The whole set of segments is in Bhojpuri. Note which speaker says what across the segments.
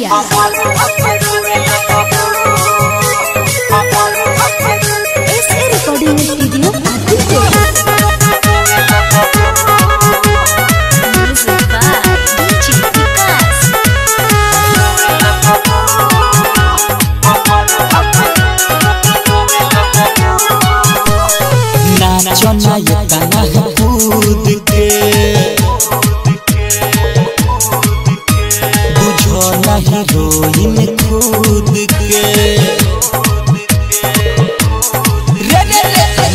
Speaker 1: Studio। SA Recording Studio
Speaker 2: नाचना ये गाना कूद के बुझो नहीं रोइन खुद के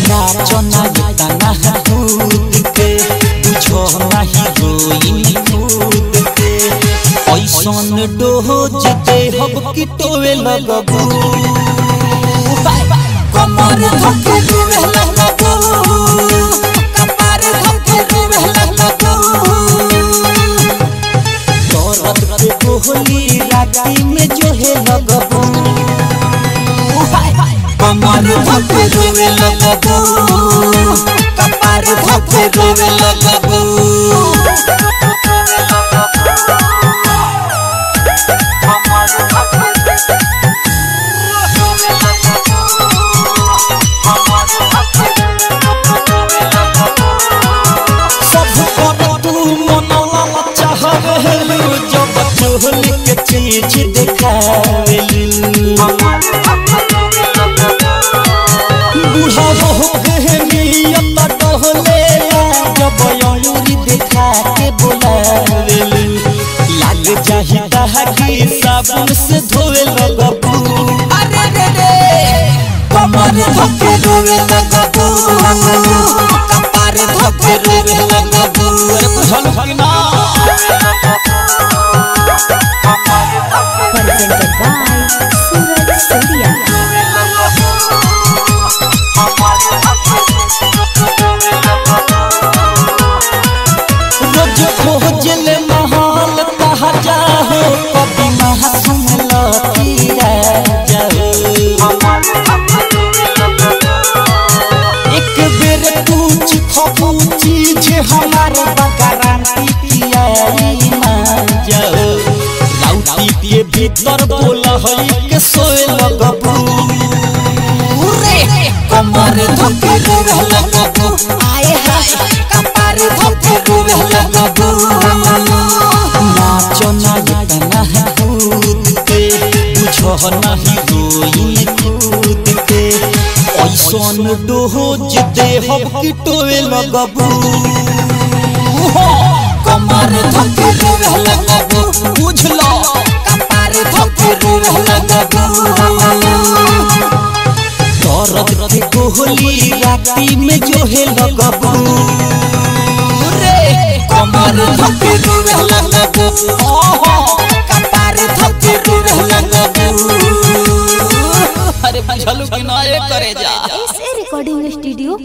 Speaker 2: नाचना ये गाना कूद के बुझो नहीं रोइन खुद के ऐसन डोज दे हब की टोवे लगबू कमर धके डूबे लगबू कपार धके डूबे लगबू दर्द के कोहली राती में जोहे लगबू कमर धके डूबे लगबू कपार धके डूबे लगबू चीज दिखावेलू बूढ़ा हो नियत डोले जब यूरी दिखा के बोलावेलू लाग जाहिदा कि साबुन से धोवे लगबू अरे रे रे कमर धके रोवे लगबू कपार धके रोवे लगबू अरे बुझल कि ना हमारे गारंटी किया राउटी के भीतर बोला है के सोए लगबू कमर धके डूबे लगबू आए हाय कपार धके डूबे लगबू नाचना ये गाना कूद के बुझो नहीं रोइन खुद के ऐसन डोज दे हब की टोवे लगबू कमर धके डूबे लगबू बुझलो कपार धके डूबे लगबू दर्द के कोहली राती में जोहे लगबू रे कमर धके डूबे लगबू कपार धके डूबे लगबू अरे बुझलू कि ना करे जा
Speaker 1: SA Recording Studio।